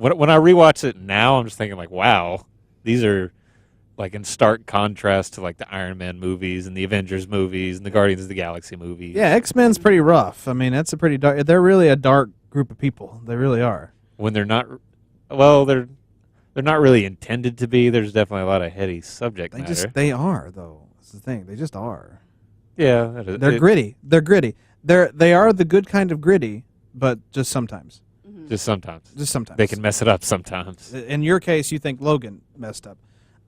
when I rewatch it now, I'm just thinking like, wow, these are like in stark contrast to like the Iron Man movies and the Avengers movies and the Guardians of the Galaxy movies. Yeah, X-Men's pretty rough. I mean, that's a pretty dark. They're really a dark group of people. They really are. When they're not, well, they're not really intended to be. There's definitely a lot of heady subject matter. They are though. That's the thing. They just are. Yeah, they're gritty. They're gritty. They are the good kind of gritty, but just sometimes. Just sometimes. Just sometimes. They can mess it up sometimes. In your case, you think Logan messed up.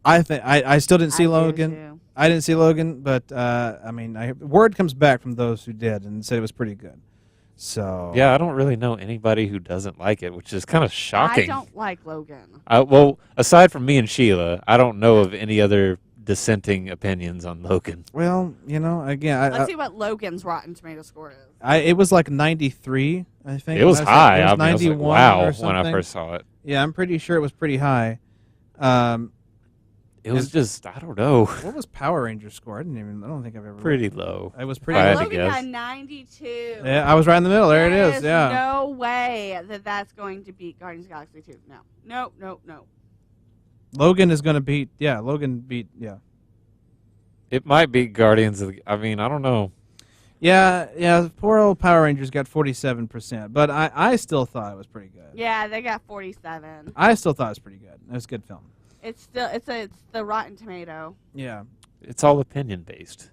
I still didn't see Logan. I didn't see Logan, but I mean, word comes back from those who did and said it was pretty good. So yeah, I don't really know anybody who doesn't like it, which is kind of shocking. I don't like Logan. Well, aside from me and Sheila, I don't know of any other dissenting opinions on Logan. Well, again, let's see what Logan's Rotten Tomato score is. It was like 93, I think. It was high. It was 91 I was like, wow, or something. when I first saw it. Yeah, I'm pretty sure it was pretty high. It was just, I don't know. What was Power Rangers score? I don't think I've ever. Pretty low. It was pretty low. Logan got 92. Yeah, I was right in the middle. There it is. Yeah. No way that's going to beat Guardians of the Galaxy 2. No. Logan is going to beat. Yeah, Logan beat. Yeah. It might be Guardians of the. I mean, I don't know. Yeah. Poor old Power Rangers got 47%, but I still thought it was pretty good. Yeah, they got 47. I still thought it was pretty good. It was a good film. It's the Rotten Tomato. Yeah. It's all opinion based.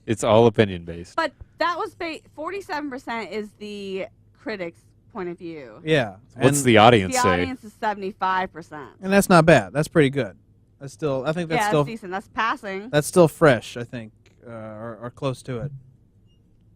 It's all opinion based. But that was 47% is the critics' point of view. Yeah. What's the audience say? The audience is 75%. And that's not bad. That's pretty good. I think that's still decent. That's passing. That's still fresh, I think, or close to it.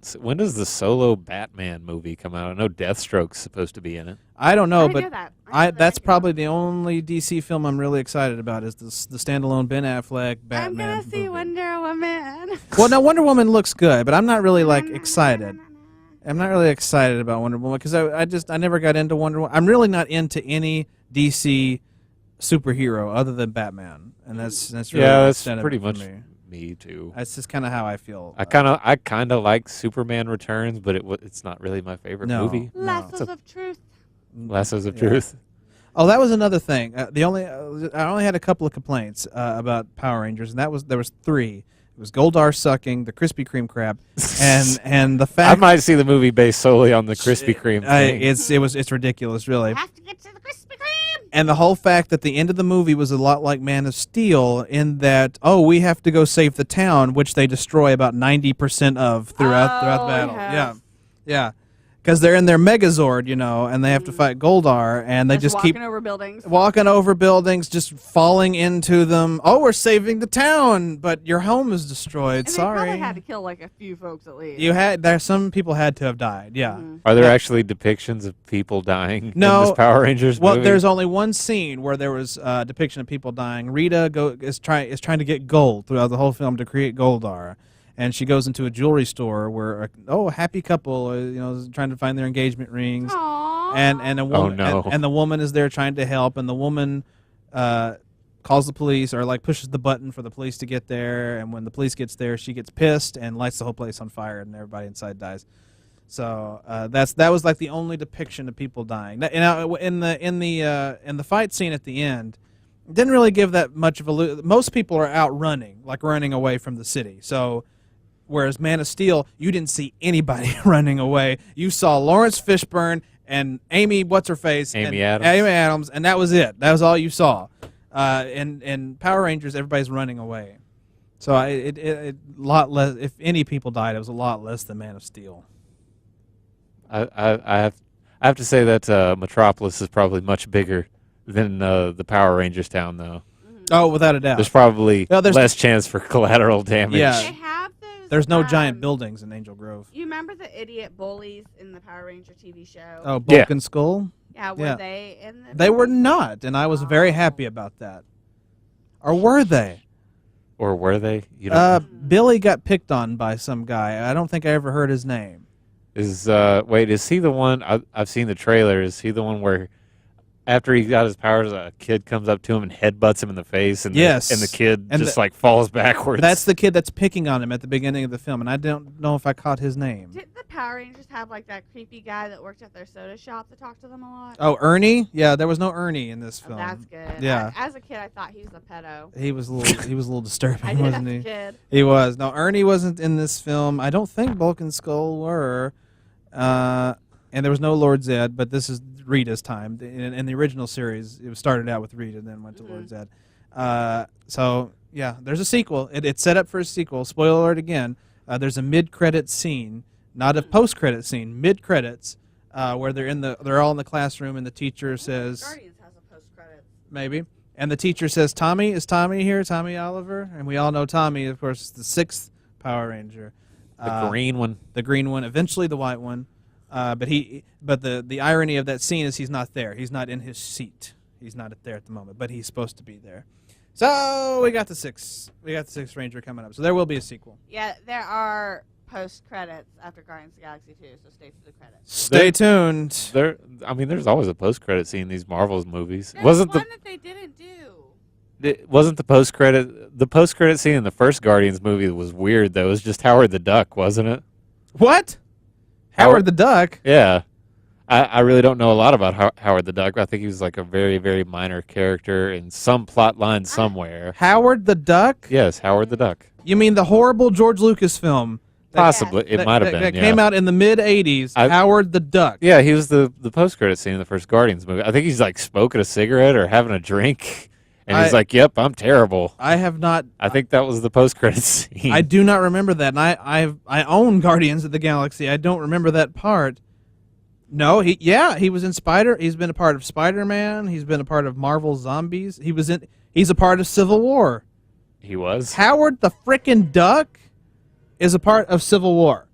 So when does the solo Batman movie come out? I know Deathstroke's supposed to be in it. I don't know, but that's probably the only DC film I'm really excited about is the standalone Ben Affleck Batman. I'm gonna see Wonder Woman. Well, now Wonder Woman looks good, but I'm not really excited. I'm not really excited about Wonder Woman because I never got into Wonder Woman. I'm really not into any DC superhero other than Batman, and that's really that's pretty much me too. That's just kind of how I feel. I kind of like Superman Returns, but it's not really my favorite movie. Lassos of Truth. Lassos of Truth. Oh, that was another thing. I only had a couple of complaints about Power Rangers, and there was three. It was Goldar sucking, the Krispy Kreme crab, and the fact I might see the movie based solely on the Krispy Kreme thing. It's ridiculous, really. I have to get to the Krispy Kreme. And the whole fact that the end of the movie was a lot like Man of Steel in that, we have to go save the town, which they destroy about 90% of throughout the battle. Yes. Yeah. Because they're in their Megazord, and they have to fight Goldar, and they just keep walking over buildings, just falling into them. Oh, we're saving the town, but your home is destroyed. And Sorry. They probably had to kill like a few folks at least. Some people had to have died. Yeah. Mm-hmm. Are there actually depictions of people dying in this Power Rangers movie? Well, there's only one scene where there was a depiction of people dying. Rita is trying to get gold throughout the whole film to create Goldar. And she goes into a jewelry store where a happy couple is trying to find their engagement rings. Aww. And a woman and the woman is there trying to help, and the woman calls the police or pushes the button for the police to get there, and when the police gets there, she gets pissed and lights the whole place on fire, and everybody inside dies. So that was like the only depiction of people dying. Now in the fight scene at the end, it didn't really give that much of a. Most people are out running away from the city. So. Whereas Man of Steel, you didn't see anybody running away. You saw Lawrence Fishburne and Amy Adams, and that was it. That was all you saw. In Power Rangers, everybody's running away. So a lot less. If any people died, it was a lot less than Man of Steel. I have to say that Metropolis is probably much bigger than the Power Rangers town, though. Oh, without a doubt. There's probably less chance for collateral damage. Yeah. They have those, there's no giant buildings in Angel Grove. You remember the idiot bullies in the Power Ranger TV show? Oh, Bulk and Skull? Yeah, were they in the They were not, and I was very happy about that. Or were they? Or were they? Billy got picked on by some guy. I don't think I ever heard his name. Is he the one? I've seen the trailer. Is he the one where After he got his powers, a kid comes up to him and headbutts him in the face, and Yes. and the kid And just like falls backwards. That's the kid that's picking on him at the beginning of the film, and I don't know if I caught his name. Didn't the Power Rangers have like that creepy guy that worked at their soda shop that talked to them a lot? Oh, Ernie? Yeah, there was no Ernie in this Oh, film. that's good. Yeah. As a kid, I thought he was a pedo. He was a little disturbing, I did wasn't as he? a kid. He was. No, Ernie wasn't in this film. I don't think Bulk and Skull were. And there was no Lord Zed, but this is Rita's time. In the original series, it started out with Rita and then went to Lord Zed. So, yeah, there's a sequel. It's set up for a sequel. Spoiler alert again. There's a mid-credit scene, not a post-credit scene, mid-credits, where they're all in the classroom and the teacher says... Guardians has a post-credits. Maybe. And the teacher says, Tommy, is Tommy here? Tommy Oliver? And we all know Tommy, of course, is the 6th Power Ranger. the green one. The green one, eventually the white one. But the irony of that scene is he's not there. He's not in his seat. He's not there at the moment, but he's supposed to be there. So we got the sixth Ranger coming up. So there will be a sequel. Yeah, there are post-credits after Guardians of the Galaxy 2, so stay for the credits. Stay tuned. There's always a post-credit scene in these Marvel's movies. There's Wasn't one that they didn't do. wasn't the post-credit scene in the first Guardians movie was weird though. It was just Howard the Duck, wasn't it? What? Howard the Duck? Yeah. I really don't know a lot about Howard the Duck. I think he was like a very, very minor character in some plot line somewhere. Howard the Duck? Yes, Howard the Duck. You mean the horrible George Lucas film? Possibly. It might have been, That yeah. came out in the mid-'80s, Howard the Duck. Yeah, he was the post-credit scene in the first Guardians movie. I think he's like smoking a cigarette or having a drink, and he's like, yep, I'm terrible. I have not... I think that was the post-credit scene. I do not remember that, and I own Guardians of the Galaxy. I don't remember that part. No, he was in He's been a part of Spider-Man. He's been a part of Marvel Zombies. He's a part of Civil War. He was? Howard the frickin' Duck is a part of Civil War.